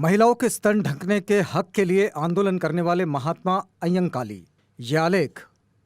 महिलाओं के स्तन ढकने के हक के लिए आंदोलन करने वाले महात्मा अय्यंकाली। यह आलेख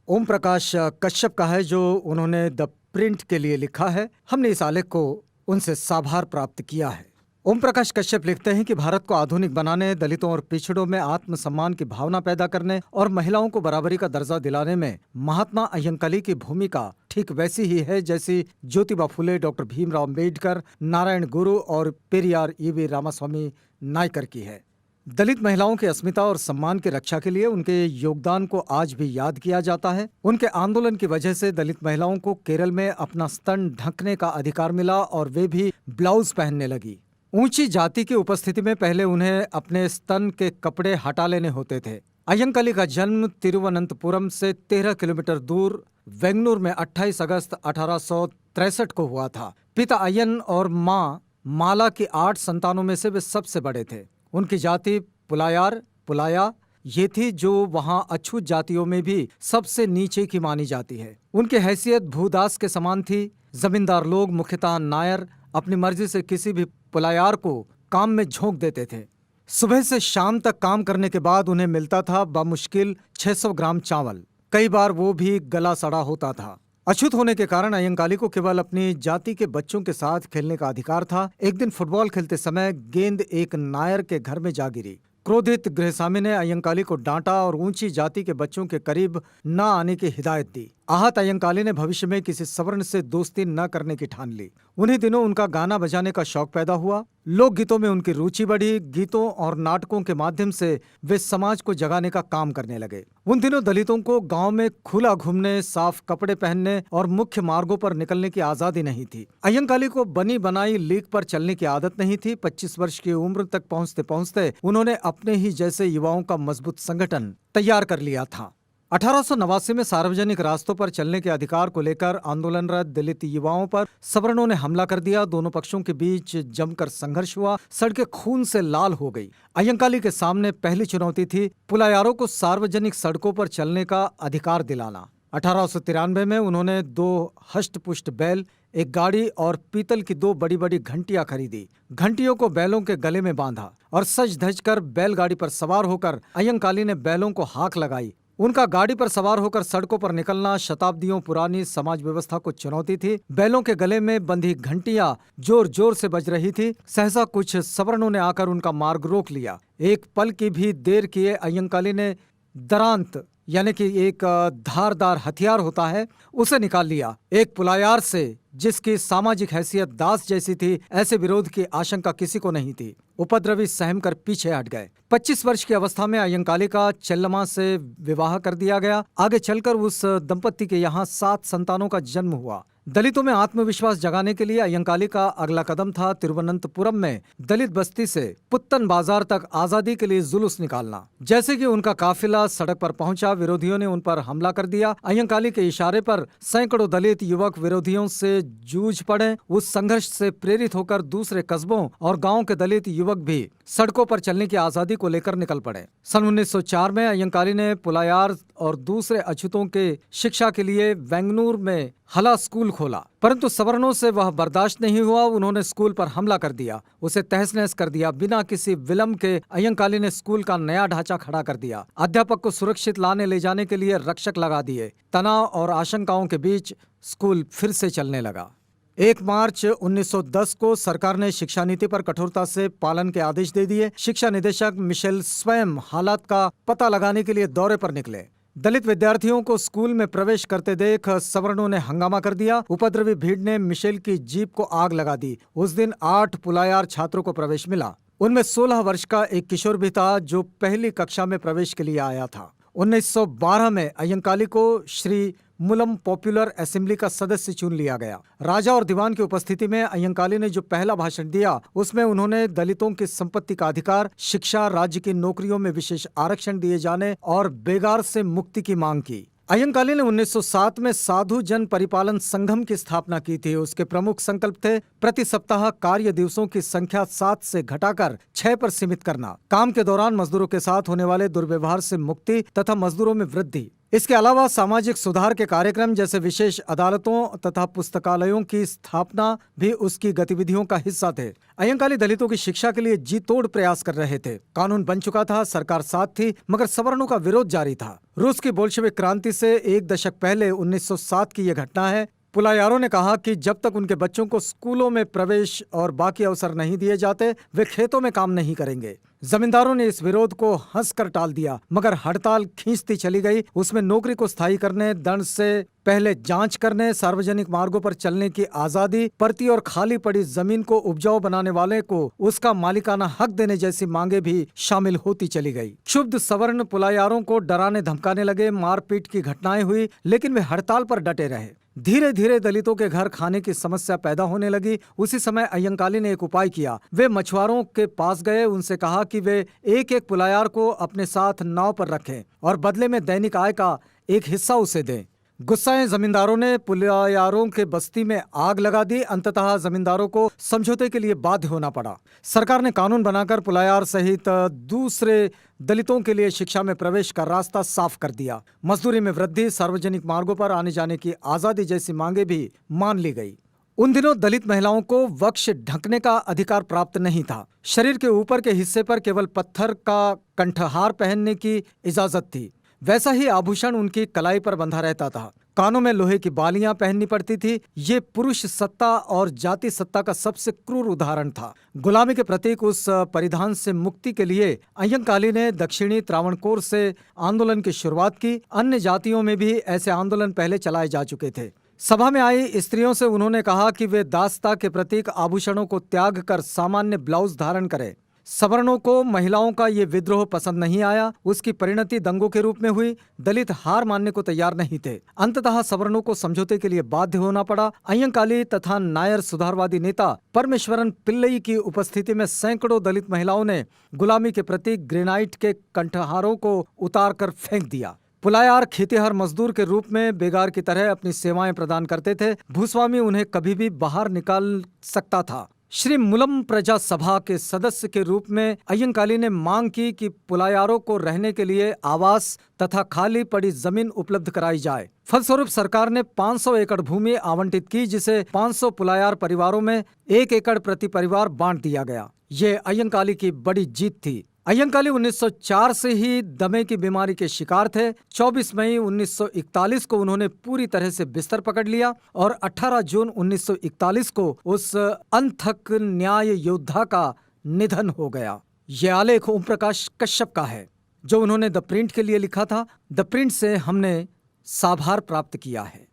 ओम प्रकाश कश्यप का है जो उन्होंने द प्रिंट के लिए लिखा है। हमने इस आलेख को उनसे साभार प्राप्त किया है। ओम प्रकाश कश्यप लिखते हैं कि भारत को आधुनिक बनाने, दलितों और पिछड़ों में आत्मसम्मान की भावना पैदा करने और महिलाओं को बराबरी का दर्जा दिलाने में महात्मा अय्यंकाली की भूमिका ठीक वैसी ही है जैसी ज्योतिबा फुले, डॉक्टर भीमराव अम्बेडकर, नारायण गुरु और पेरियार ईवी रामास्वामी नायकर की है। दलित महिलाओं की अस्मिता और सम्मान की रक्षा के लिए उनके योगदान को आज भी याद किया जाता है। उनके आंदोलन की वजह से दलित महिलाओं को केरल में अपना स्तन ढकने का अधिकार मिला और वे भी ब्लाउज पहनने लगी। ऊंची जाति की उपस्थिति में पहले उन्हें अपने स्तन के कपड़े हटा लेने होते थे। अय्यंकाली का जन्म तिरुवनंतपुरम से 13 किलोमीटर दूर वेंगनूर में 28 अगस्त 1863 को हुआ था। पिता अय्यन और मां माला की 8 संतानों में से वे सबसे बड़े थे। उनकी जाति पुलाया ये थी जो वहां अछूत जातियों में भी सबसे नीचे की मानी जाती है। उनकी हैसियत भूदास के समान थी। जमींदार लोग, मुख्यतः नायर, अपनी मर्जी से किसी भी पुलायार को काम में झोंक देते थे। सुबह से शाम तक काम करने के बाद उन्हें मिलता था बमुश्किल 600 ग्राम चावल। कई बार वो भी गला सड़ा होता था। अछूत होने के कारण अय्यंकाली को केवल अपनी जाति के बच्चों के साथ खेलने का अधिकार था। एक दिन फुटबॉल खेलते समय गेंद एक नायर के घर में जा गिरी। क्रोधित गृहस्वामी ने अय्यंकाली को डांटा और ऊंची जाति के बच्चों के करीब न आने की हिदायत दी। आहत अय्यंकाली ने भविष्य में किसी सवर्ण से दोस्ती न करने की ठान ली। उन्हीं दिनों उनका गाना बजाने का शौक पैदा हुआ। लोकगीतों में उनकी रुचि बढ़ी। गीतों और नाटकों के माध्यम से वे समाज को जगाने का काम करने लगे। उन दिनों दलितों को गांव में खुला घूमने, साफ कपड़े पहनने और मुख्य मार्गों पर निकलने की आजादी नहीं थी। अय्यंकाली को बनी बनाई लीक पर चलने की आदत नहीं थी। 25 वर्ष की उम्र तक पहुंचते पहुंचते उन्होंने अपने ही जैसे युवाओं का मजबूत संगठन तैयार कर लिया था। 1889 में सार्वजनिक रास्तों पर चलने के अधिकार को लेकर आंदोलनरत दलित युवाओं पर सवर्णों ने हमला कर दिया। दोनों पक्षों के बीच जमकर संघर्ष हुआ। सड़कें खून से लाल हो गई। अय्यंकाली के सामने पहली चुनौती थी पुलायारों को सार्वजनिक सड़कों पर चलने का अधिकार दिलाना। 1893 में उन्होंने 2 हष्ट-पुष्ट बैल, एक गाड़ी और पीतल की 2 बड़ी बड़ी घंटियां खरीदी। घंटियों को बैलों के गले में बांधा और सज धज कर बैलगाड़ी पर सवार होकर अय्यंकाली ने बैलों को हाक लगाई। उनका गाड़ी पर सवार होकर सड़कों पर निकलना शताब्दियों पुरानी समाज व्यवस्था को चुनौती थी। बैलों के गले में बंधी घंटियां जोर जोर से बज रही थी। सहसा कुछ सवर्णों ने आकर उनका मार्ग रोक लिया। एक पल की भी देर किए अय्यंकाली ने दरांत यानी कि एक धारदार हथियार होता है, उसे निकाल लिया। एक पुलायार से जिसकी सामाजिक हैसियत दास जैसी थी, ऐसे विरोध की आशंका किसी को नहीं थी। उपद्रवी सहम कर पीछे हट गए। 25 वर्ष की अवस्था में अय्यंकाली का चेल्लम्मा से विवाह कर दिया गया। आगे चलकर उस दंपत्ति के यहाँ 7 संतानों का जन्म हुआ। दलितों में आत्मविश्वास जगाने के लिए अय्यंकाली का अगला कदम था तिरुवनंतपुरम में दलित बस्ती से पुत्तन बाजार तक आजादी के लिए जुलूस निकालना। जैसे कि उनका काफिला सड़क पर पहुंचा, विरोधियों ने उन पर हमला कर दिया। अय्यंकाली के इशारे पर सैकड़ों दलित युवक विरोधियों से जूझ पड़े। उस संघर्ष से प्रेरित होकर दूसरे कस्बों और गाँव के दलित युवक भी सड़कों पर चलने की आजादी को लेकर निकल पड़े। सन 1904 में अय्यंकाली ने पुलायार और दूसरे अछूतों के शिक्षा के लिए वेंगनूर में हला स्कूल खोला, परंतु सवर्णों से वह बर्दाश्त नहीं हुआ। उन्होंने स्कूल पर हमला कर दिया, उसे तहस नहस कर दिया। बिना किसी विलंब के अय्यंकाली ने स्कूल का नया ढांचा खड़ा कर दिया। अध्यापक को सुरक्षित लाने ले जाने के लिए रक्षक लगा दिए। तनाव और आशंकाओं के बीच स्कूल फिर से चलने लगा। 1 मार्च 1910 को सरकार ने शिक्षा नीति पर कठोरता से पालन के आदेश दे दिए। शिक्षा निदेशक मिशेल स्वयं हालात का पता लगाने के लिए दौरे पर निकले। दलित विद्यार्थियों को स्कूल में प्रवेश करते देख सवर्णों ने हंगामा कर दिया। उपद्रवी भीड़ ने मिशेल की जीप को आग लगा दी। उस दिन 8 पुलायार छात्रों को प्रवेश मिला। उनमें 16 वर्ष का एक किशोर भी था जो पहली कक्षा में प्रवेश के लिए आया था। 1912 में अय्यंकाली को श्री मुलम पॉपुलर असेंबली का सदस्य चुन लिया गया। राजा और दीवान की उपस्थिति में अय्यंकाली ने जो पहला भाषण दिया, उसमें उन्होंने दलितों की संपत्ति का अधिकार, शिक्षा, राज्य की नौकरियों में विशेष आरक्षण दिए जाने और बेगार से मुक्ति की मांग की। अय्यंकाली ने 1907 में साधु जन परिपालन संघम की स्थापना की थी। उसके प्रमुख संकल्प थे प्रति सप्ताह कार्य दिवसों की संख्या 7 से घटाकर 6 पर सीमित करना, काम के दौरान मजदूरों के साथ होने वाले दुर्व्यवहार से मुक्ति तथा मजदूरों में वृद्धि, इसके अलावा सामाजिक सुधार के कार्यक्रम जैसे विशेष अदालतों तथा पुस्तकालयों की स्थापना भी उसकी गतिविधियों का हिस्सा थे। अय्यंकाली दलितों की शिक्षा के लिए जी तोड़ प्रयास कर रहे थे। कानून बन चुका था, सरकार साथ थी, मगर सवर्णों का विरोध जारी था। रूस की बोल्शेविक क्रांति से एक दशक पहले 1907 की यह घटना है। पुलायारों ने कहा कि जब तक उनके बच्चों को स्कूलों में प्रवेश और बाकी अवसर नहीं दिए जाते, वे खेतों में काम नहीं करेंगे। जमींदारों ने इस विरोध को हंसकर टाल दिया, मगर हड़ताल खींचती चली गई। उसमें नौकरी को स्थायी करने, दंड से पहले जांच करने, सार्वजनिक मार्गों पर चलने की आजादी, परती और खाली पड़ी जमीन को उपजाऊ बनाने वाले को उसका मालिकाना हक देने जैसी मांगे भी शामिल होती चली गई। क्षुब्ध सवर्ण पुलायारों को डराने धमकाने लगे। मारपीट की घटनाएं हुई, लेकिन वे हड़ताल पर डटे रहे। धीरे धीरे दलितों के घर खाने की समस्या पैदा होने लगी। उसी समय अय्यंकाली ने एक उपाय किया। वे मछुआरों के पास गए, उनसे कहा कि वे एक एक पुलायार को अपने साथ नाव पर रखें और बदले में दैनिक आय का एक हिस्सा उसे दें। गुस्साए जमींदारों ने पुलायारों के बस्ती में आग लगा दी। अंततः जमींदारों को समझौते के लिए बाध्य होना पड़ा। सरकार ने कानून बनाकर पुलायार सहित दूसरे दलितों के लिए शिक्षा में प्रवेश का रास्ता साफ कर दिया। मजदूरी में वृद्धि, सार्वजनिक मार्गों पर आने जाने की आजादी जैसी मांगे भी मान ली गई। उन दिनों दलित महिलाओं को वक्ष ढकने का अधिकार प्राप्त नहीं था। शरीर के ऊपर के हिस्से पर केवल पत्थर का कंठहार पहनने की इजाजत थी। वैसा ही आभूषण उनकी कलाई पर बंधा रहता था। कानों में लोहे की बालियां पहननी पड़ती थी। ये पुरुष सत्ता और जाति सत्ता का सबसे क्रूर उदाहरण था। गुलामी के प्रतीक उस परिधान से मुक्ति के लिए अय्यंकाली ने दक्षिणी त्रावणकोर से आंदोलन की शुरुआत की। अन्य जातियों में भी ऐसे आंदोलन पहले चलाए जा चुके थे। सभा में आई स्त्रियों से उन्होंने कहा कि वे दासता के प्रतीक आभूषणों को त्याग कर सामान्य ब्लाउज धारण करें। सवर्णों को महिलाओं का ये विद्रोह पसंद नहीं आया। उसकी परिणति दंगों के रूप में हुई। दलित हार मानने को तैयार नहीं थे। अंततः सवर्णों को समझौते के लिए बाध्य होना पड़ा। अय्यंकाली तथा नायर सुधारवादी नेता परमेश्वरन पिल्लई की उपस्थिति में सैकड़ों दलित महिलाओं ने गुलामी के प्रतीक ग्रेनाइट के कंठहारों को उतार कर फेंक दिया। पुलायार खेतिहर मजदूर के रूप में बेगार की तरह अपनी सेवाएं प्रदान करते थे। भूस्वामी उन्हें कभी भी बाहर निकाल सकता था। श्री मुलम प्रजा सभा के सदस्य के रूप में अय्यंकाली ने मांग की कि पुलायारों को रहने के लिए आवास तथा खाली पड़ी जमीन उपलब्ध कराई जाए। फलस्वरूप सरकार ने 500 एकड़ भूमि आवंटित की, जिसे 500 पुलायार परिवारों में 1 एकड़ प्रति परिवार बांट दिया गया। ये अय्यंकाली की बड़ी जीत थी। अय्यंकाली 1904 से ही दमे की बीमारी के शिकार थे। 24 मई 1941 को उन्होंने पूरी तरह से बिस्तर पकड़ लिया और 18 जून 1941 को उस अनथक न्याय योद्धा का निधन हो गया। यह आलेख ओम प्रकाश कश्यप का है, जो उन्होंने द प्रिंट के लिए लिखा था। द प्रिंट से हमने साभार प्राप्त किया है।